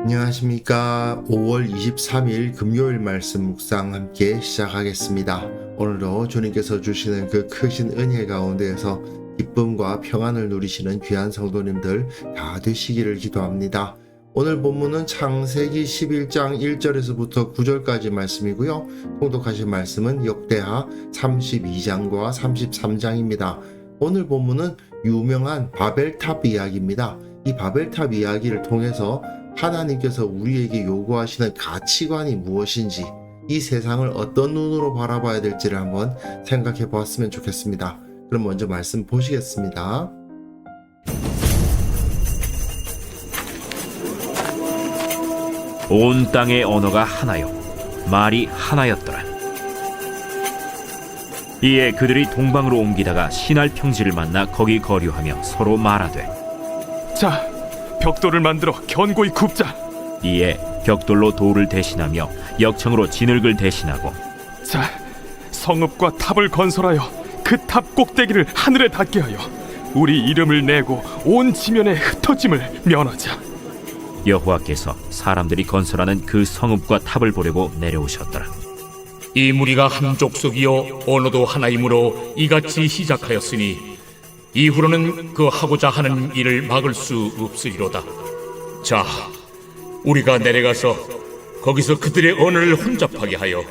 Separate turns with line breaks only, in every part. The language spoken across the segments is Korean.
안녕하십니까. 5월 23일 금요일 말씀 묵상 함께 시작하겠습니다. 오늘도 주님께서 주시는 그 크신 은혜 가운데에서 기쁨과 평안을 누리시는 귀한 성도님들 다 되시기를 기도합니다. 오늘 본문은 창세기 11장 1절에서부터 9절까지 말씀이고요. 통독하신 말씀은 역대하 32장과 33장입니다. 오늘 본문은 유명한 바벨탑 이야기입니다. 이 바벨탑 이야기를 통해서 하나님께서 우리에게 요구하시는 가치관이 무엇인지, 이 세상을 어떤 눈으로 바라봐야 될지를 한번 생각해 보았으면 좋겠습니다. 그럼 먼저 말씀 보시겠습니다.
온 땅의 언어가 하나요, 말이 하나였더라. 이에 그들이 동방으로 옮기다가 시날 평지를 만나 거기 거류하며 서로 말하되,
자, 벽돌을 만들어 견고히 굽자.
이에 벽돌로 돌을 대신하며 역청으로 진흙을 대신하고,
자, 성읍과 탑을 건설하여 그 탑 꼭대기를 하늘에 닿게 하여 우리 이름을 내고 온 지면의 흩어짐을 면하자.
여호와께서 사람들이 건설하는 그 성읍과 탑을 보려고 내려오셨더라.
이 무리가 한 족속이요 언어도 하나이므로 이같이 시작하였으니 이후로는 그 하고자 하는 일을 막을 수 없으리로다. 자, 우리가 내려가서 거기서 그들의 언어를 혼잡하게 하여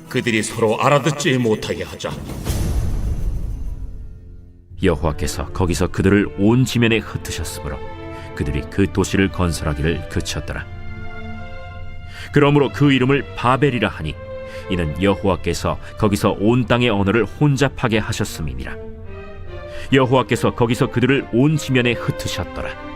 그들이 서로 알아듣지 못하게 하자.
여호와께서 거기서 그들을 온 지면에 흩으셨으므로 그들이 그 도시를 건설하기를 그쳤더라. 그러므로 그 이름을 바벨이라 하니 이는 여호와께서 거기서 온 땅의 언어를 혼잡하게 하셨음이니라. 여호와께서 거기서 그들을 온 지면에 흩으셨더라.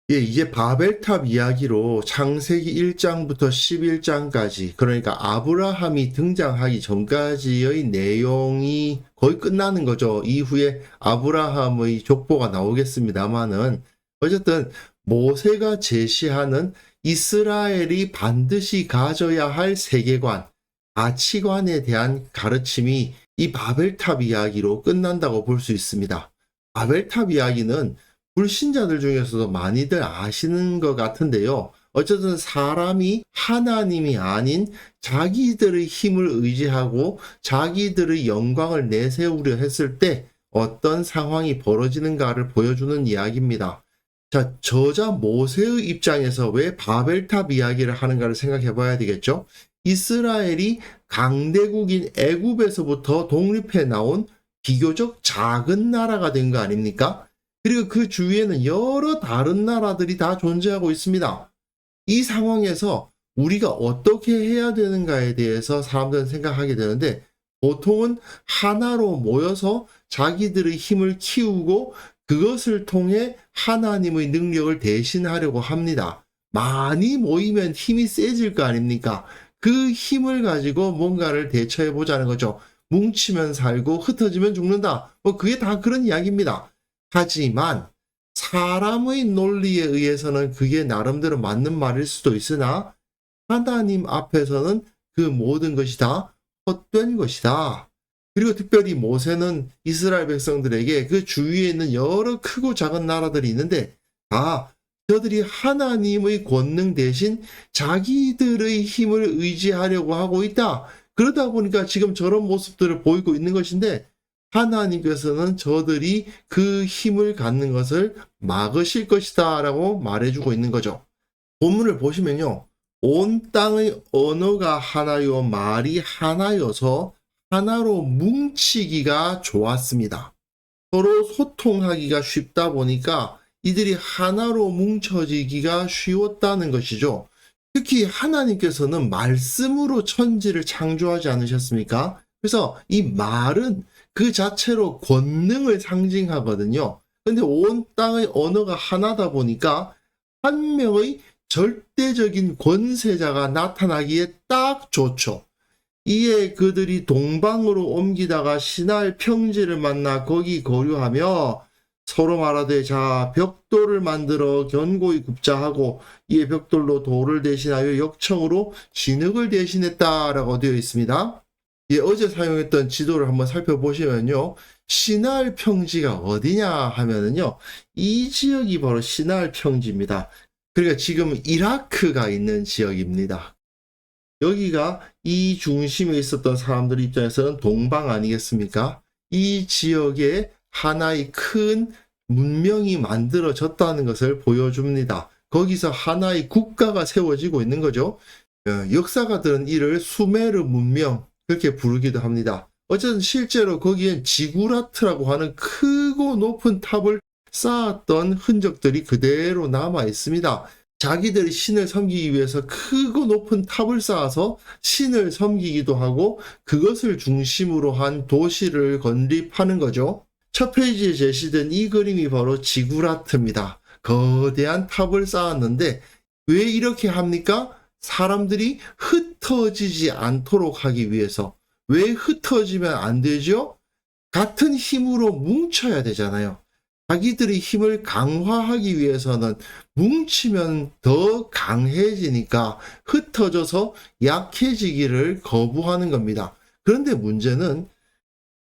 이제 바벨탑 이야기로 창세기 1장부터 11장까지, 그러니까 아브라함이 등장하기 전까지의 내용이 거의 끝나는 거죠. 이후에 아브라함의 족보가 나오겠습니다만은, 어쨌든 모세가 제시하는 이스라엘이 반드시 가져야 할 세계관, 가치관에 대한 가르침이 이 바벨탑 이야기로 끝난다고 볼 수 있습니다. 바벨탑 이야기는 불신자들 중에서도 많이들 아시는 것 같은데요. 어쨌든 사람이 하나님이 아닌 자기들의 힘을 의지하고 자기들의 영광을 내세우려 했을 때 어떤 상황이 벌어지는가를 보여주는 이야기입니다. 자, 저자 모세의 입장에서 왜 바벨탑 이야기를 하는가를 생각해 봐야 되겠죠. 이스라엘이 강대국인 애굽에서부터 독립해 나온 비교적 작은 나라가 된 거 아닙니까? 그리고 그 주위에는 여러 다른 나라들이 다 존재하고 있습니다. 이 상황에서 우리가 어떻게 해야 되는가에 대해서 사람들은 생각하게 되는데, 보통은 하나로 모여서 자기들의 힘을 키우고 그것을 통해 하나님의 능력을 대신하려고 합니다. 많이 모이면 힘이 세질 거 아닙니까? 그 힘을 가지고 뭔가를 대처해 보자는 거죠. 뭉치면 살고 흩어지면 죽는다. 그게 다 그런 이야기입니다. 하지만 사람의 논리에 의해서는 그게 나름대로 맞는 말일 수도 있으나 하나님 앞에서는 그 모든 것이 다 헛된 것이다. 그리고 특별히 모세는 이스라엘 백성들에게 그 주위에 있는 여러 크고 작은 나라들이 있는데 다 저들이 하나님의 권능 대신 자기들의 힘을 의지하려고 하고 있다. 그러다 보니까 지금 저런 모습들을 보이고 있는 것인데, 하나님께서는 저들이 그 힘을 갖는 것을 막으실 것이다 라고 말해주고 있는 거죠. 본문을 보시면요, 온 땅의 언어가 하나요, 말이 하나여서 하나로 뭉치기가 좋았습니다. 서로 소통하기가 쉽다 보니까 이들이 하나로 뭉쳐지기가 쉬웠다는 것이죠. 특히 하나님께서는 말씀으로 천지를 창조하지 않으셨습니까? 그래서 이 말은 그 자체로 권능을 상징하거든요. 근데 온 땅의 언어가 하나다 보니까 한 명의 절대적인 권세자가 나타나기에 딱 좋죠. 이에 그들이 동방으로 옮기다가 시날 평지를 만나 거기 거류하며 서로 말하되, 자, 벽돌을 만들어 견고히 굽자 하고, 이에 벽돌로 돌을 대신하여 역청으로 진흙을 대신했다라고 되어 있습니다. 예, 어제 사용했던 지도를 한번 살펴보시면요. 시나을 평지가 어디냐 하면은요. 이 지역이 바로 시나을 평지입니다. 그러니까 지금 이라크가 있는 지역입니다. 여기가 이 중심에 있었던 사람들 입장에서는 동방 아니겠습니까? 이 지역에 하나의 큰 문명이 만들어졌다는 것을 보여줍니다. 거기서 하나의 국가가 세워지고 있는 거죠. 역사가들은 이를 수메르 문명 그렇게 부르기도 합니다. 어쨌든 실제로 거기엔 지구라트라고 하는 크고 높은 탑을 쌓았던 흔적들이 그대로 남아 있습니다. 자기들이 신을 섬기기 위해서 크고 높은 탑을 쌓아서 신을 섬기기도 하고 그것을 중심으로 한 도시를 건립하는 거죠. 첫 페이지에 제시된 이 그림이 바로 지구라트입니다. 거대한 탑을 쌓았는데 왜 이렇게 합니까? 사람들이 흩어지지 않도록 하기 위해서. 왜 흩어지면 안 되죠? 같은 힘으로 뭉쳐야 되잖아요. 자기들의 힘을 강화하기 위해서는 뭉치면 더 강해지니까 흩어져서 약해지기를 거부하는 겁니다. 그런데 문제는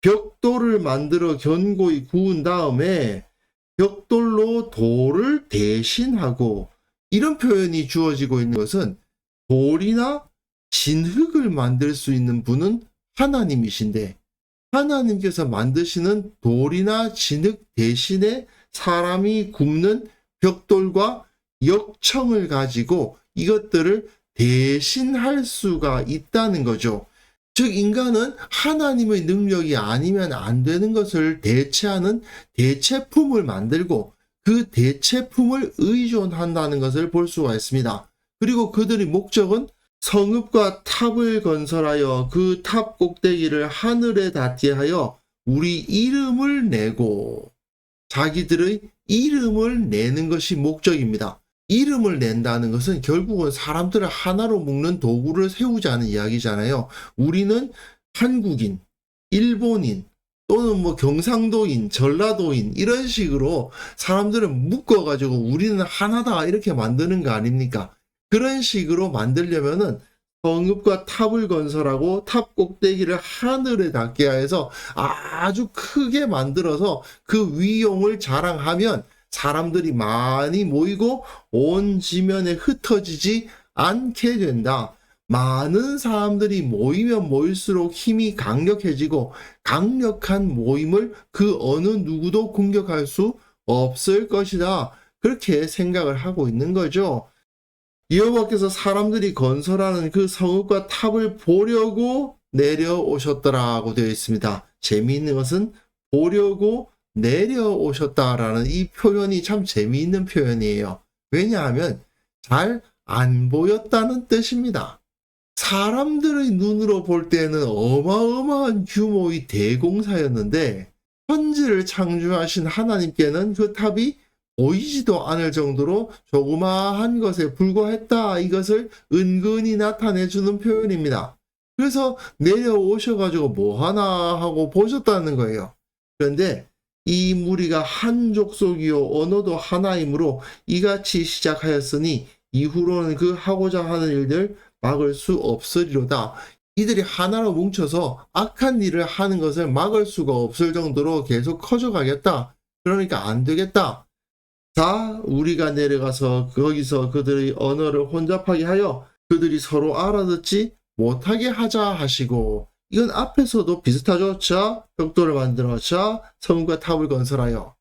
벽돌을 만들어 견고히 구운 다음에 벽돌로 돌을 대신하고 이런 표현이 주어지고 있는 것은 돌이나 진흙을 만들 수 있는 분은 하나님이신데 하나님께서 만드시는 돌이나 진흙 대신에 사람이 굽는 벽돌과 역청을 가지고 이것들을 대신할 수가 있다는 거죠. 즉 인간은 하나님의 능력이 아니면 안 되는 것을 대체하는 대체품을 만들고 그 대체품을 의존한다는 것을 볼 수가 있습니다. 그리고 그들의 목적은 성읍과 탑을 건설하여 그 탑 꼭대기를 하늘에 닿게 하여 우리 이름을 내고 자기들의 이름을 내는 것이 목적입니다. 이름을 낸다는 것은 결국은 사람들을 하나로 묶는 도구를 세우자는 이야기잖아요. 우리는 한국인, 일본인, 또는 뭐 경상도인, 전라도인 이런 식으로 사람들을 묶어가지고 우리는 하나다 이렇게 만드는 거 아닙니까? 그런 식으로 만들려면은 성읍과 탑을 건설하고 탑 꼭대기를 하늘에 닿게 해서 아주 크게 만들어서 그 위용을 자랑하면 사람들이 많이 모이고 온 지면에 흩어지지 않게 된다. 많은 사람들이 모이면 모일수록 힘이 강력해지고 강력한 모임을 그 어느 누구도 공격할 수 없을 것이다. 그렇게 생각을 하고 있는 거죠. 여호와께서 사람들이 건설하는 그 성읍과 탑을 보려고 내려오셨더라고 되어 있습니다. 재미있는 것은 보려고 내려오셨다라는 이 표현이 참 재미있는 표현이에요. 왜냐하면 잘 안 보였다는 뜻입니다. 사람들의 눈으로 볼 때는 어마어마한 규모의 대공사였는데 천지를 창조하신 하나님께는 그 탑이 보이지도 않을 정도로 조그마한 것에 불과했다. 이것을 은근히 나타내주는 표현입니다. 그래서 내려오셔가지고 뭐하나 하고 보셨다는 거예요. 그런데 이 무리가 한 족속이요 언어도 하나이므로 이같이 시작하였으니 이후로는 그 하고자 하는 일들 막을 수 없으리로다. 이들이 하나로 뭉쳐서 악한 일을 하는 것을 막을 수가 없을 정도로 계속 커져가겠다. 그러니까 안 되겠다. 자, 우리가 내려가서 거기서 그들의 언어를 혼잡하게 하여 그들이 서로 알아듣지 못하게 하자 하시고, 이건 앞에서도 비슷하죠. 자, 벽돌을 만들어, 자, 성과 탑을 건설하여.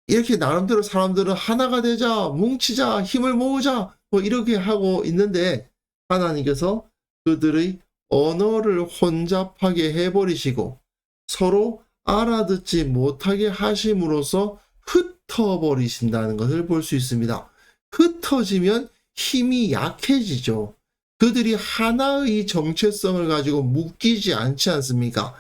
이렇게 나름대로 사람들은 하나가 되자, 뭉치자, 힘을 모으자, 뭐 이렇게 하고 있는데 하나님께서 그들의 언어를 혼잡하게 해버리시고 서로 알아듣지 못하게 하심으로써 흩어버리신다는 것을 볼 수 있습니다. 흩어지면 힘이 약해지죠. 그들이 하나의 정체성을 가지고 묶이지 않지 않습니까?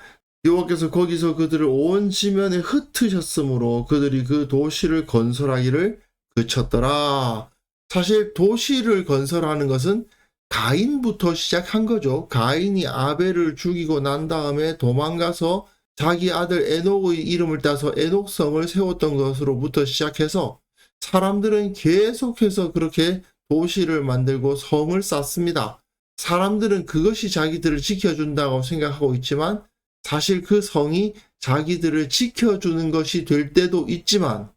여호와께서 거기서 그들을 온 지면에 흩으셨으므로 그들이 그 도시를 건설하기를 그쳤더라. 사실 도시를 건설하는 것은 가인부터 시작한 거죠. 가인이 아벨을 죽이고 난 다음에 도망가서 자기 아들 에녹의 이름을 따서 에녹성을 세웠던 것으로부터 시작해서 사람들은 계속해서 그렇게 도시를 만들고 성을 쌓습니다. 사람들은 그것이 자기들을 지켜준다고 생각하고 있지만 사실 그 성이 자기들을 지켜주는 것이 될 때도 있지만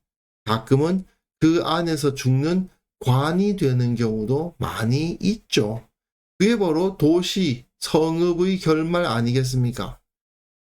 가끔은 그 안에서 죽는 관이 되는 경우도 많이 있죠. 그게 바로 도시, 성읍의 결말 아니겠습니까?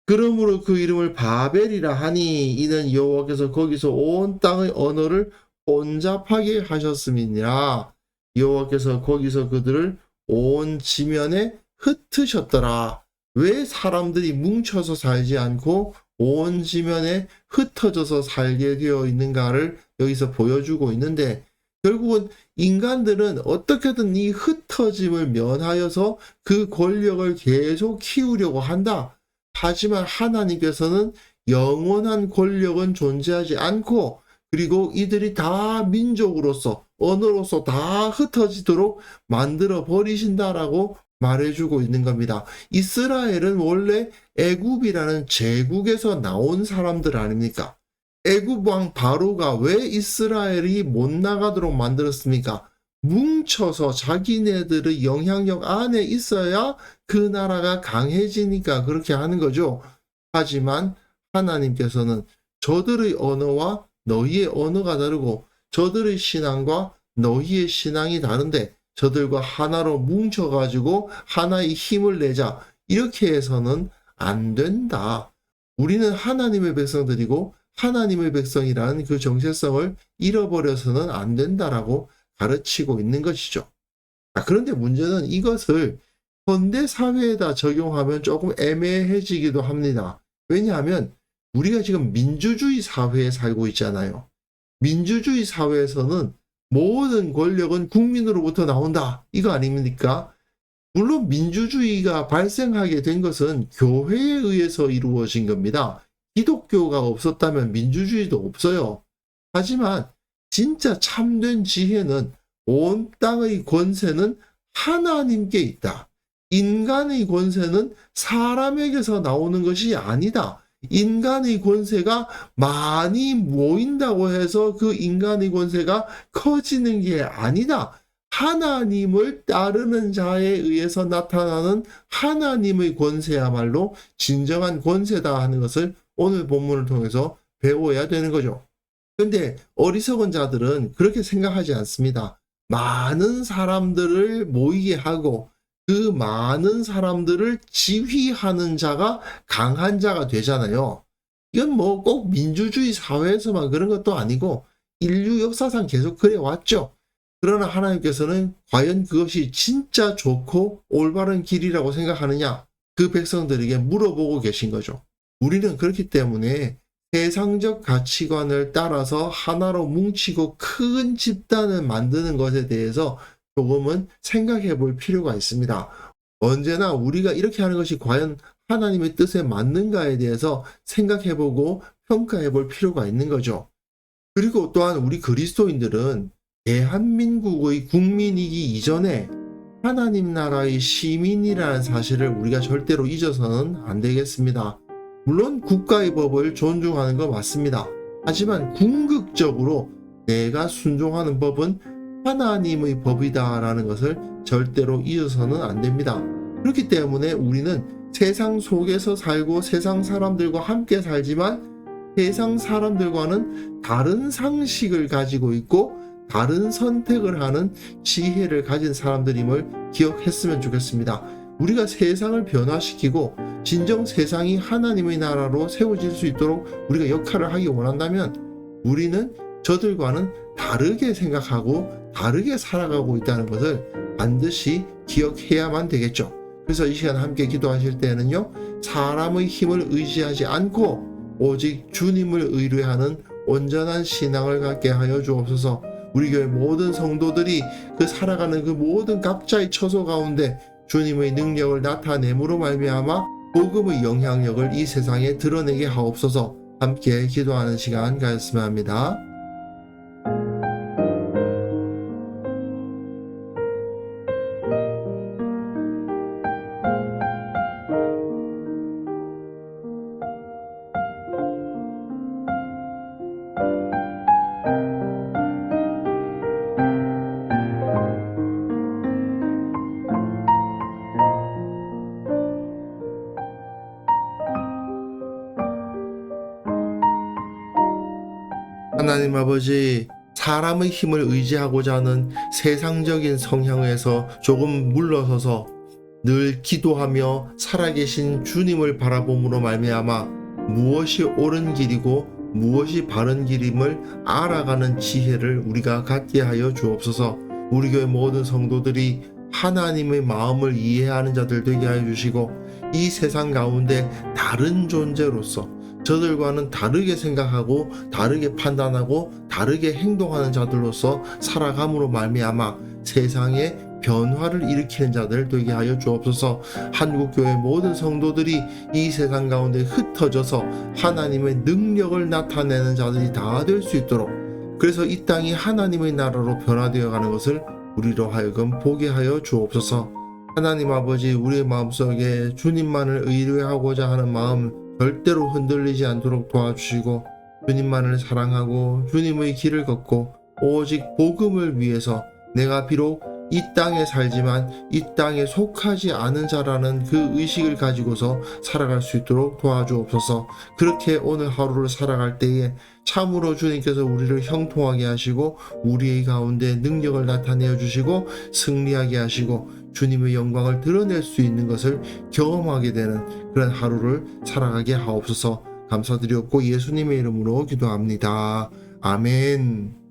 그러므로 그 이름을 바벨이라 하니 이는 여호와께서 거기서 온 땅의 언어를 혼잡하게 하셨음이니라. 여호와께서 거기서 그들을 온 지면에 흩으셨더라. 왜 사람들이 뭉쳐서 살지 않고 온 지면에 흩어져서 살게 되어 있는가를 여기서 보여주고 있는데, 결국은 인간들은 어떻게든 이 흩어짐을 면하여서 그 권력을 계속 키우려고 한다. 하지만 하나님께서는 영원한 권력은 존재하지 않고, 그리고 이들이 다 민족으로서 언어로서 다 흩어지도록 만들어 버리신다라고 말해주고 있는 겁니다. 이스라엘은 원래 애굽이라는 제국에서 나온 사람들 아닙니까? 애굽 왕 바로가 왜 이스라엘이 못 나가도록 만들었습니까? 뭉쳐서 자기네들의 영향력 안에 있어야 그 나라가 강해지니까 그렇게 하는 거죠. 하지만 하나님께서는 저들의 언어와 너희의 언어가 다르고 저들의 신앙과 너희의 신앙이 다른데 저들과 하나로 뭉쳐가지고 하나의 힘을 내자, 이렇게 해서는 안 된다. 우리는 하나님의 백성들이고 하나님의 백성이라는 그 정체성을 잃어버려서는 안 된다라고 가르치고 있는 것이죠. 그런데 문제는 이것을 현대 사회에다 적용하면 조금 애매해지기도 합니다. 왜냐하면 우리가 지금 민주주의 사회에 살고 있잖아요. 민주주의 사회에서는 모든 권력은 국민으로부터 나온다, 이거 아닙니까? 물론 민주주의가 발생하게 된 것은 교회에 의해서 이루어진 겁니다. 기독교가 없었다면 민주주의도 없어요. 하지만 진짜 참된 지혜는 온 땅의 권세는 하나님께 있다. 인간의 권세는 사람에게서 나오는 것이 아니다. 인간의 권세가 많이 모인다고 해서 그 인간의 권세가 커지는 게 아니다. 하나님을 따르는 자에 의해서 나타나는 하나님의 권세야말로 진정한 권세다 하는 것을 오늘 본문을 통해서 배워야 되는 거죠. 근데 어리석은 자들은 그렇게 생각하지 않습니다. 많은 사람들을 모이게 하고 그 많은 사람들을 지휘하는 자가 강한 자가 되잖아요. 이건 뭐 꼭 민주주의 사회에서만 그런 것도 아니고 인류 역사상 계속 그래 왔죠. 그러나 하나님께서는 과연 그것이 진짜 좋고 올바른 길이라고 생각하느냐? 그 백성들에게 물어보고 계신 거죠. 우리는 그렇기 때문에 세상적 가치관을 따라서 하나로 뭉치고 큰 집단을 만드는 것에 대해서 조금은 생각해 볼 필요가 있습니다. 언제나 우리가 이렇게 하는 것이 과연 하나님의 뜻에 맞는가에 대해서 생각해 보고 평가해 볼 필요가 있는 거죠. 그리고 또한 우리 그리스도인들은 대한민국의 국민이기 이전에 하나님 나라의 시민이라는 사실을 우리가 절대로 잊어서는 안 되겠습니다. 물론 국가의 법을 존중하는 거 맞습니다. 하지만 궁극적으로 내가 순종하는 법은 하나님의 법이다라는 것을 절대로 잊어서는 안 됩니다. 그렇기 때문에 우리는 세상 속에서 살고 세상 사람들과 함께 살지만 세상 사람들과는 다른 상식을 가지고 있고 다른 선택을 하는 지혜를 가진 사람들임을 기억했으면 좋겠습니다. 우리가 세상을 변화시키고 진정 세상이 하나님의 나라로 세워질 수 있도록 우리가 역할을 하기 원한다면 우리는 저들과는 다르게 생각하고 다르게 살아가고 있다는 것을 반드시 기억해야만 되겠죠. 그래서 이 시간 함께 기도하실 때는요, 사람의 힘을 의지하지 않고 오직 주님을 의뢰하는 온전한 신앙을 갖게 하여 주옵소서. 우리 교회 모든 성도들이 그 살아가는 그 모든 각자의 처소 가운데 주님의 능력을 나타내므로 말미암아 복음의 영향력을 이 세상에 드러내게 하옵소서. 함께 기도하는 시간 가졌으면 합니다. 하나님 아버지, 사람의 힘을 의지하고자 하는 세상적인 성향에서 조금 물러서서 늘 기도하며 살아계신 주님을 바라봄으로 말미암아 무엇이 옳은 길이고 무엇이 바른 길임을 알아가는 지혜를 우리가 갖게 하여 주옵소서. 우리 교회 모든 성도들이 하나님의 마음을 이해하는 자들 되게 하여 주시고, 이 세상 가운데 다른 존재로서 저들과는 다르게 생각하고 다르게 판단하고 다르게 행동하는 자들로서 살아감으로 말미암아 세상에 변화를 일으키는 자들 되게 하여 주옵소서. 한국교회 모든 성도들이 이 세상 가운데 흩어져서 하나님의 능력을 나타내는 자들이 다 될 수 있도록, 그래서 이 땅이 하나님의 나라로 변화되어 가는 것을 우리로 하여금 보게 하여 주옵소서. 하나님 아버지, 우리의 마음속에 주님만을 의뢰하고자 하는 마음 절대로 흔들리지 않도록 도와주시고, 주님만을 사랑하고 주님의 길을 걷고 오직 복음을 위해서 내가 비록 이 땅에 살지만 이 땅에 속하지 않은 자라는 그 의식을 가지고서 살아갈 수 있도록 도와주옵소서. 그렇게 오늘 하루를 살아갈 때에 참으로 주님께서 우리를 형통하게 하시고 우리의 가운데 능력을 나타내어 주시고 승리하게 하시고 주님의 영광을 드러낼 수 있는 것을 경험하게 되는 그런 하루를 살아가게 하옵소서. 감사드렸고 예수님의 이름으로 기도합니다. 아멘.